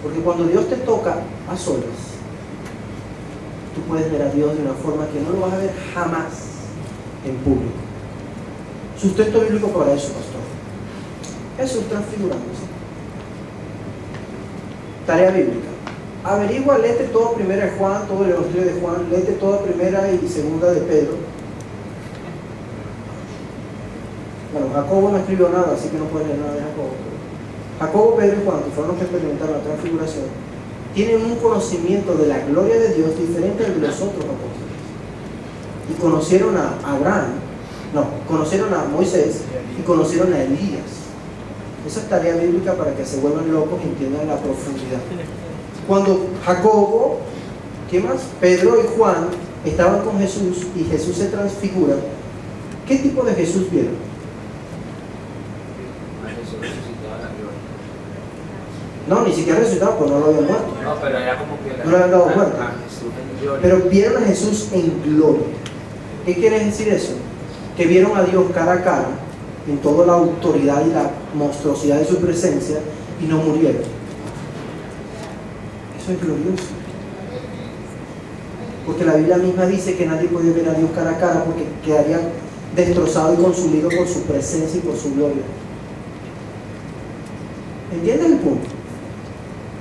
Porque cuando Dios te toca a solas, tú puedes ver a Dios de una forma que no lo vas a ver jamás en público. Sustento bíblico para eso, pastor. Eso es transfigurándose. Tarea bíblica. Averigua, léete todo primera de Juan, todo el Evangelio de Juan, léete toda primera y segunda de Pedro. Bueno, Jacobo no escribió nada, así que no puede leer nada de Jacobo. Jacobo, Pedro y Juan, que fueron los que experimentaron la transfiguración, tienen un conocimiento de la gloria de Dios diferente al de los otros apóstoles. Y conocieron a Abraham, conocieron a Moisés y conocieron a Elías. Esa es tarea bíblica para que se vuelvan locos y entiendan la profundidad. Cuando Jacobo, ¿qué más? Pedro y Juan estaban con Jesús y Jesús se transfigura, ¿qué tipo de Jesús vieron? No, ni siquiera resucitado, pues no lo habían muerto.
No, pero era como que
no le habían dado muerte.
Jesús en gloria.
Pero vieron a Jesús en gloria. ¿Qué quiere decir eso? Que vieron a Dios cara a cara, en toda la autoridad y la monstruosidad de su presencia, y no murieron. Eso es glorioso. Porque la Biblia misma dice que nadie puede ver a Dios cara a cara porque quedaría destrozado y consumido por su presencia y por su gloria. ¿Entiendes el punto?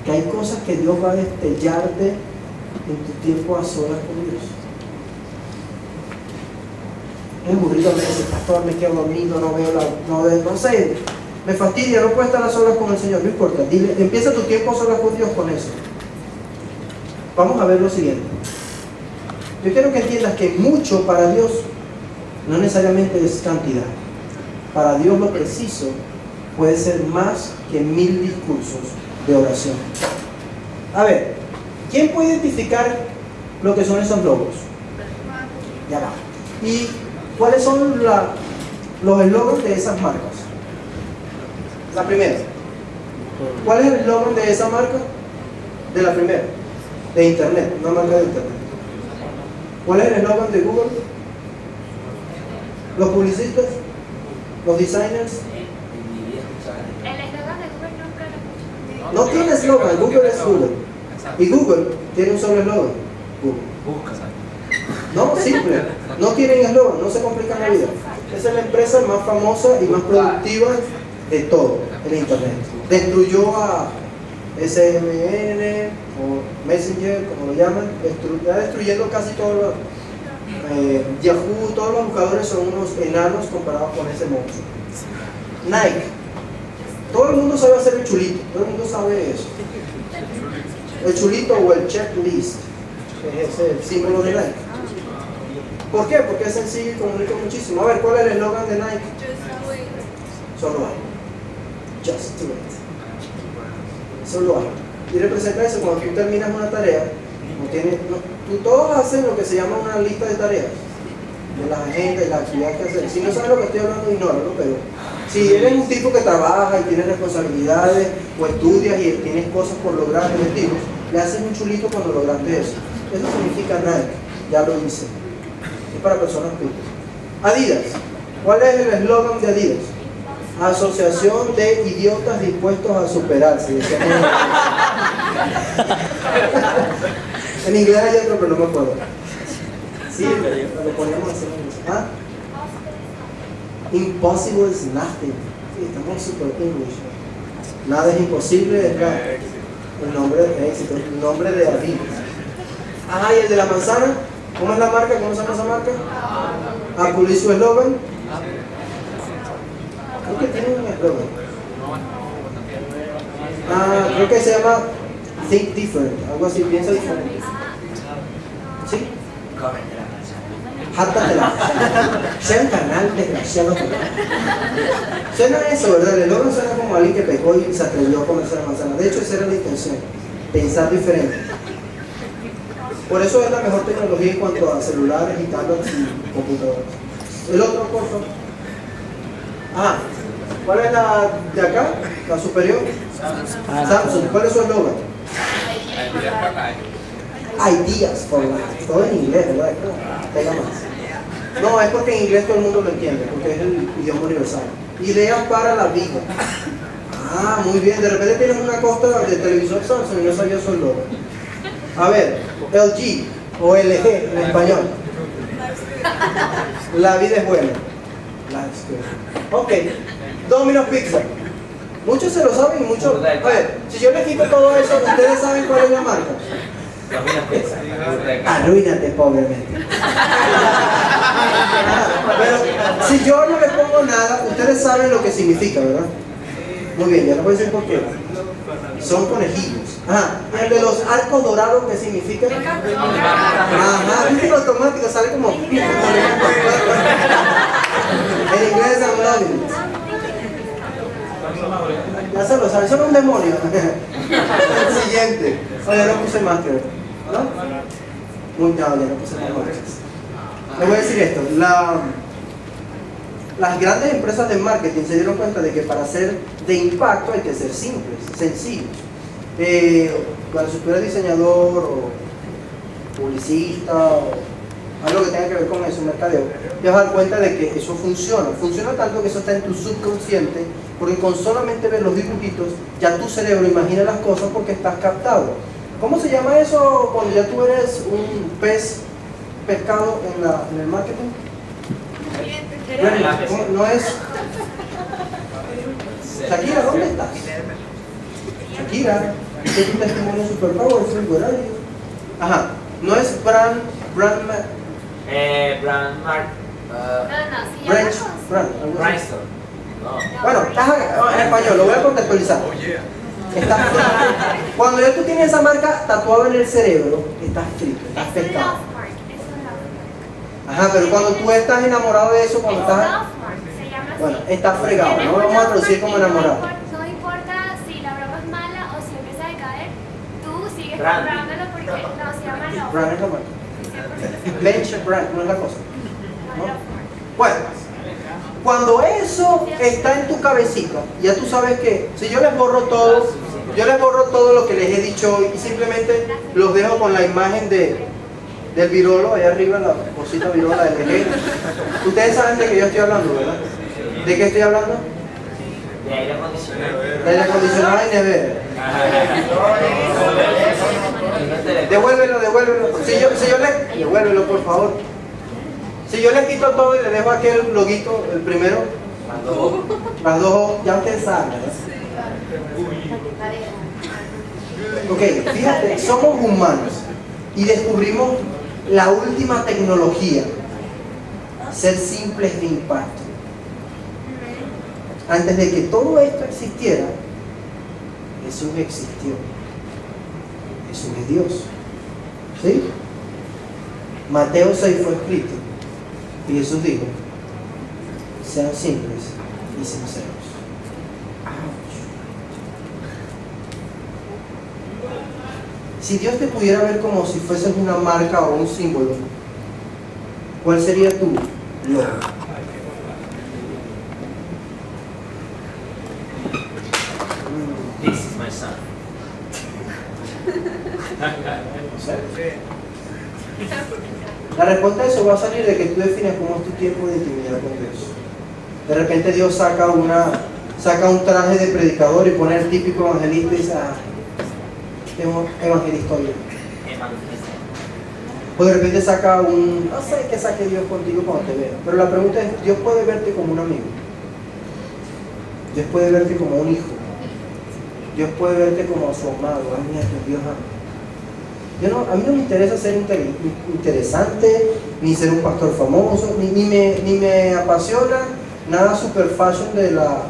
Que hay cosas que Dios va a destellarte en tu tiempo a solas con Dios. Es aburrido a veces, pastor, me quedo dormido, no sé, me fastidia, no puedo estar a solas con el Señor, no importa, dile, empieza tu tiempo a solas con Dios con eso. Vamos a ver lo siguiente. Yo quiero que entiendas que mucho para Dios no necesariamente es cantidad. Para Dios lo preciso puede ser más que 1000 discursos de oración. A ver, ¿quién puede identificar lo que son esos logos? Ya va. ¿Y cuáles son los eslogans de esas marcas? La primera. ¿Cuál es el eslogan de esa marca? De la primera. De Internet, una marca de Internet. ¿Cuál es el eslogan de Google? ¿Los publicistas? ¿Los designers?
El eslogan de Google nunca lo escuché.
No tiene eslogan, Google es Google. Y Google tiene un solo eslogan. Google. No, simple. No tienen eslogan, no se complican la vida. Esa es la empresa más famosa y más productiva de todo el Internet. Destruyó a SMN o Messenger, como lo llaman, está destruyendo casi todo lo, Yahoo, todos los buscadores son unos enanos comparados con ese monstruo. Nike, todo el mundo sabe hacer el chulito, todo el mundo sabe eso. El chulito o el checklist, que es el símbolo de Nike. ¿Por qué? Porque es sencillo y comunica muchísimo. A ver, ¿cuál es el eslogan de Nike? Solo hay. Just do it. Solo hay. Y representa eso, cuando tú terminas una tarea, todos hacen lo que se llama una lista de tareas, de las agendas y las actividades que hacen. Si no sabes lo que estoy hablando, ignóralo, pero si eres un tipo que trabaja y tienes responsabilidades, o estudias y tienes cosas por lograr, objetivos, le haces un chulito cuando lograste eso. Eso significa Nike, ya lo hice. Es para personas cultas. Adidas, ¿cuál es el eslogan de Adidas? Asociación de idiotas dispuestos a superarse. En inglés hay otro, pero no me acuerdo. Sí, lo poníamos así. ¿Ah? Impossible is nothing. Sí, estamos super English. Nada es imposible, es el nombre de éxito, el nombre de Adidas. Ah, y el de la manzana, ¿cómo es la marca? ¿Cómo se llama esa marca? Apple y su eslogan. Creo que tiene un eslogan. Creo que se llama Think Different, algo así, piensa diferente. ¿Sí? Jártatela. Sean carnal, desgraciado. Suena eso, ¿verdad? El eslogan suena como alguien que pecó y se atrevió a comerse la manzana. De hecho, esa era la intención, pensar diferente. Por eso es la mejor tecnología en cuanto a celulares y tablets y computadoras. El otro, por favor. ¿Cuál es la de acá? La superior. Samsung. ¿Cuál es su eslogan? Ideas for life. Todo en inglés, ¿verdad? Pega más. No, es porque en inglés todo el mundo lo entiende, porque es el idioma universal. Ideas para la vida. Muy bien. De repente tienes una costa de televisor Samsung y no sabías su eslogan. A ver, LG o LG en español. La vida es buena. Ok, Domino's Pizza. Muchos se lo saben y muchos... Oye, si yo les quito todo eso, ¿ustedes saben cuál es la marca? Arruínate, pobremente. Pero si yo no le pongo nada, ustedes saben lo que significa, ¿verdad? Muy bien, ya no voy a decir por qué. Son conejillos. Ajá, el de los arcos dorados, ¿qué significa? Ajá, viste, automático, sale como... En inglés es anónimo. Ya se lo sabe, eso no es un demonio. El siguiente. Oye, no puse más que ver. ¿No? Muy ya no puse más marcas. Les voy a decir esto. Las grandes empresas de marketing se dieron cuenta de que para ser de impacto hay que ser simples, sencillos. Cuando si tú eres diseñador o publicista o algo que tenga que ver con eso, mercadeo, te vas a dar cuenta de que eso funciona. Funciona tanto que eso está en tu subconsciente, porque con solamente ver los dibujitos, ya tu cerebro imagina las cosas porque estás captado. ¿Cómo se llama eso cuando ya tú eres un pescado en el marketing? No es... Shakira, ¿dónde estás? Shakira, este es un testimonio super powerful, ¿verdad? Ajá, no es brand mark. Bueno, en español, lo voy a contextualizar. Estás frito. Cuando ya tú tienes esa marca tatuada en el cerebro, estás frito, estás pescado. Ajá, pero cuando tú estás enamorado de eso, cuando estás... Bueno, estás fregado, no vamos a traducir como enamorado.
No importa si la broma es mala o si empieza a decaer, tú sigues comprándolo porque no se llama love.
Brand es la marca. Bench brand, no es la cosa. ¿No? Bueno, cuando eso está en tu cabecita, ya tú sabes que si yo les borro todo lo que les he dicho hoy y simplemente los dejo con la imagen del virolo, allá arriba, la cosita virola del eje. Ustedes saben de qué yo estoy hablando, ¿verdad? ¿De qué estoy hablando?
De aire acondicionado.
De aire acondicionado y nevera. Devuélvelo. Devuélvelo, por favor. Si yo le quito todo y le dejo aquel loguito, el primero, las dos, ya ustedes saben, ¿verdad? Ok, fíjate, somos humanos y descubrimos la última tecnología, ser simples de impacto. Antes de que todo esto existiera, Jesús existió. Jesús es Dios. ¿Sí? Mateo 6 fue escrito y Jesús dijo: sean simples y sinceros. Si Dios te pudiera ver como si fueses una marca o un símbolo, ¿cuál sería tu logo?
This is my son.
La respuesta a eso va a salir de que tú defines cómo es tu tiempo de intimidad con Dios. De repente Dios saca un traje de predicador y pone el típico evangelista y dice: evangelista hoy. O de repente saca no sé qué saque Dios contigo cuando te vea. Pero la pregunta es: Dios puede verte como un amigo. Dios puede verte como un hijo. Dios puede verte como su amado. Ay, mira que Dios ama. A mí no me interesa ser interesante, ni ser un pastor famoso, ni me apasiona nada super fashion de la...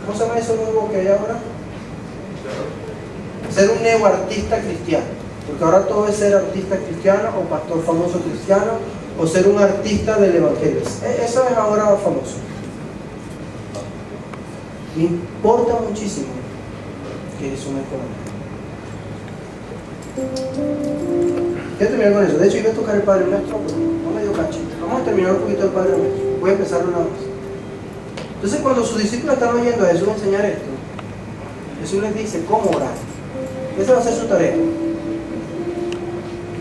¿Cómo se llama eso nuevo que hay ahora? Ser un neo artista cristiano. Porque ahora todo es ser artista cristiano o pastor famoso cristiano o ser un artista del evangelio. Eso es ahora famoso. Me importa muchísimo que Jesús me conozca. Quiero terminar con eso. De hecho, iba a tocar el Padre Nuestro, pero no me dio cachito. Vamos a terminar un poquito el Padre Nuestro. Voy a empezar una vez. Entonces, cuando sus discípulos estaban oyendo a Jesús enseñar esto, Jesús les dice cómo orar. Esa va a ser su tarea.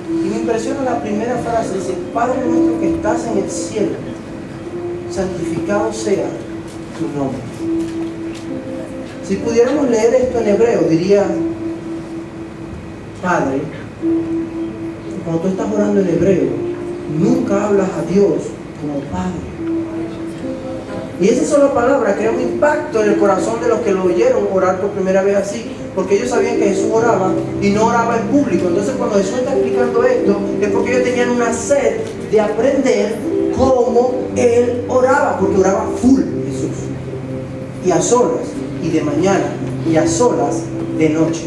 Y me impresiona la primera frase. Dice: Padre nuestro que estás en el cielo, santificado sea tu nombre. Si pudiéramos leer esto en hebreo, diría: Padre, cuando tú estás orando en hebreo, nunca hablas a Dios como Padre. Y esa sola palabra crea un impacto en el corazón de los que lo oyeron orar por primera vez así, porque ellos sabían que Jesús oraba y no oraba en público. Entonces cuando Jesús está explicando esto, es porque ellos tenían una sed de aprender cómo Él oraba, porque oraba full Jesús. Y a solas, y de mañana, y a solas de noche.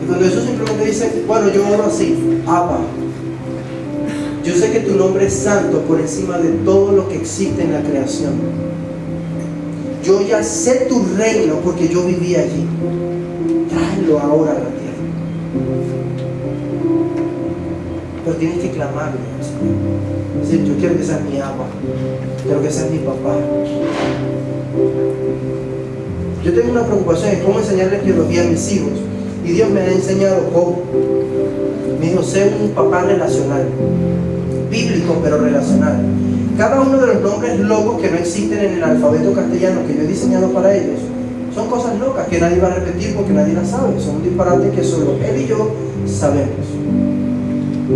Y cuando Jesús simplemente dice, bueno, yo oro así, Abba, yo sé que tu nombre es santo por encima de todo lo que existe en la creación. Yo ya sé tu reino porque yo viví allí. Tráelo ahora a la tierra. Pero tienes que clamarlo, Señor. Es decir, yo quiero que seas mi Abba, quiero que seas mi papá. Yo tengo una preocupación en cómo enseñarle teología a mis hijos. Y Dios me ha enseñado cómo. Me dijo, sé un papá relacional. Bíblico, pero relacional. Cada uno de los nombres locos que no existen en el alfabeto castellano que yo he diseñado para ellos son cosas locas que nadie va a repetir porque nadie las sabe. Son disparates que solo él y yo sabemos.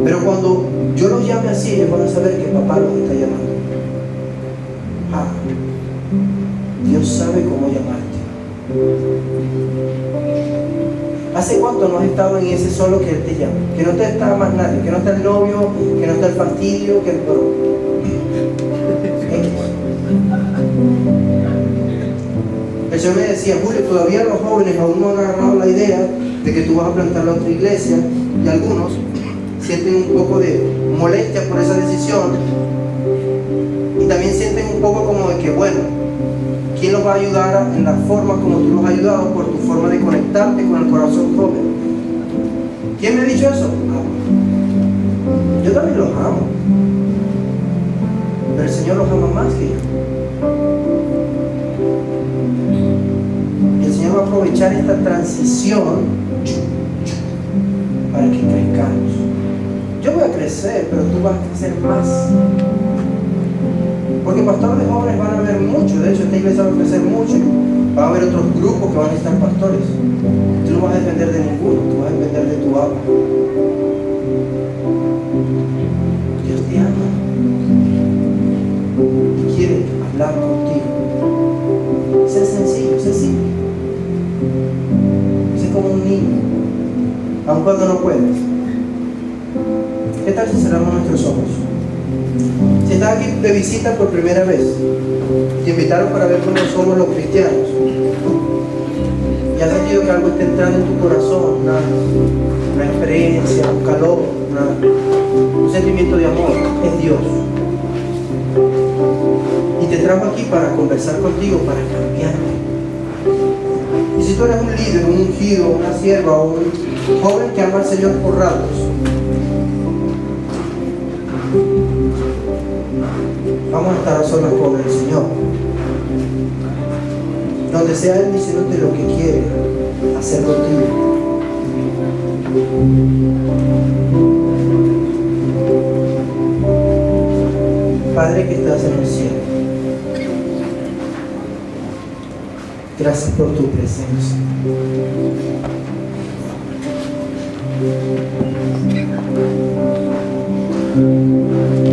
Pero cuando yo los llame así, ellos van a saber que papá los está llamando. Dios sabe cómo llamarte. ¿Hace cuánto no has estado en ese solo que Él te llama? Que no te está más nadie, que no está el novio, que no está el fastidio, que el El Señor me decía, Julio, todavía los jóvenes aún no han agarrado la idea de que tú vas a plantar la otra iglesia, y algunos sienten un poco de molestia por esa decisión, y también sienten un poco como de que, bueno, ¿quién los va a ayudar en la forma como tú los has ayudado por tu forma de conectarte con el corazón joven? ¿Quién me ha dicho eso? Yo también los amo, pero el Señor los ama más que yo. Y el Señor va a aprovechar esta transición para que crezcamos. Yo voy a crecer, pero tú vas a crecer más. Porque pastores de jóvenes van a haber mucho. De hecho, esta iglesia va a crecer mucho. Va a haber otros grupos que van a necesitar pastores. Tú no vas a depender de ninguno, tú vas a depender de tu Abba. Dios te ama y quiere hablar contigo. Sé sencillo, sé simple. Sé como un niño, aun cuando no puedes. ¿Qué tal si cerramos nuestros ojos? Si estás aquí de visita por primera vez, te invitaron para ver cómo somos los cristianos, y has sentido que algo está entrando en tu corazón, una experiencia, un calor, un sentimiento de amor, es Dios. Y te trajo aquí para conversar contigo, para cambiarte. Y si tú eres un líder, un ungido, una sierva o un joven que ama al Señor por ratos, vamos a estar a solas con el Señor, donde sea Él diciéndote lo que quiere hacer contigo. Padre que estás en el cielo, gracias por tu presencia.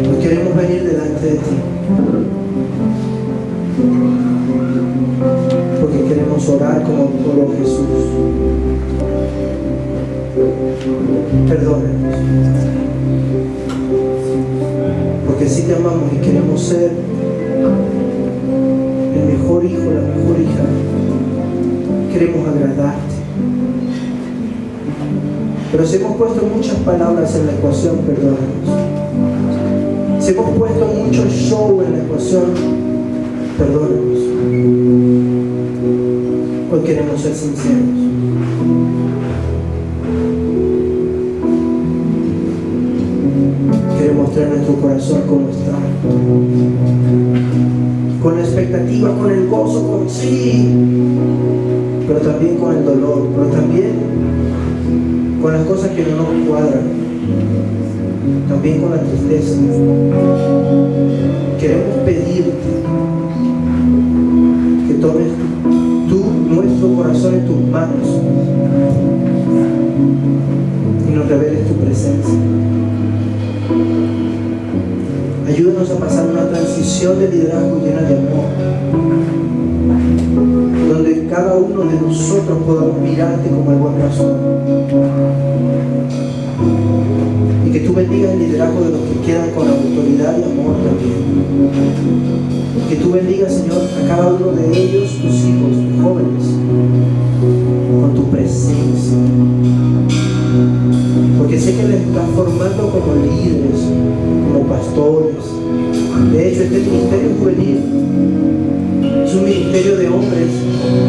Nos queremos venir delante de ti, porque queremos orar como oró Jesús. Perdónanos, porque sí te amamos y queremos ser el mejor hijo, la mejor hija. Queremos agradarte, pero si hemos puesto muchas palabras en la ecuación, perdónanos. Si hemos puesto mucho show en la ecuación, perdónanos. Hoy queremos ser sinceros. Queremos traer nuestro corazón como está, con la expectativa, con el gozo, con sí, pero también con el dolor, pero también con las cosas que no nos cuadran, también con la tristeza. Queremos pedirte que tomes tú nuestro corazón en tus manos y nos reveles tu presencia. Ayúdanos a pasar una transición de liderazgo llena de amor, donde cada uno de nosotros podamos mirarte como el buen pastor. Y que tú bendigas el liderazgo de los que quedan con autoridad y amor también. Que tú bendigas, Señor, a cada uno de ellos, tus hijos, tus jóvenes, con tu presencia. Porque sé que les estás formando como líderes, como pastores. De hecho, este ministerio juvenil es un ministerio de hombres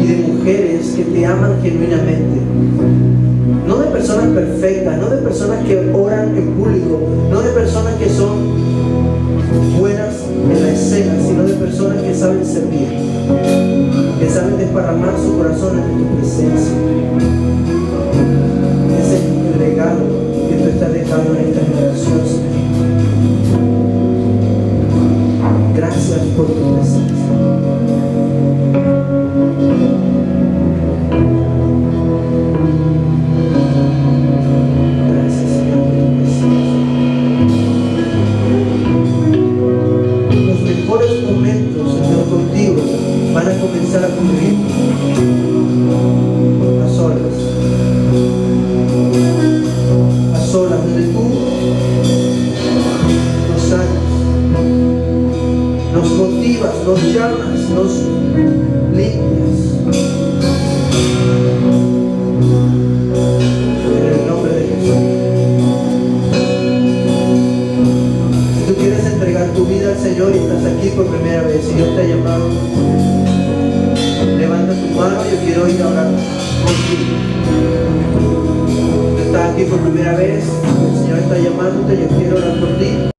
y de mujeres que te aman genuinamente. No de personas perfectas, no de personas que oran en público, no de personas que son buenas en la escena, sino de personas que saben servir, que saben desparramar su corazón en tu presencia. Ese es el regalo que tú estás dejando en esta generación, Señor. Gracias por tu presencia. Gracias, Señor, por tu presencia. Los mejores momentos, Señor, contigo van a comenzar a ocurrir a solas, donde tú nos sanas, nos motivas, nos llamas, nos limpias. En el nombre de Jesús. Si tú quieres entregar tu vida al Señor y estás aquí por primera vez, si Dios te ha llamado, levanta tu mano, yo quiero ir a orar contigo. Estás aquí por primera vez, el Señor está llamándote, yo quiero orar por ti.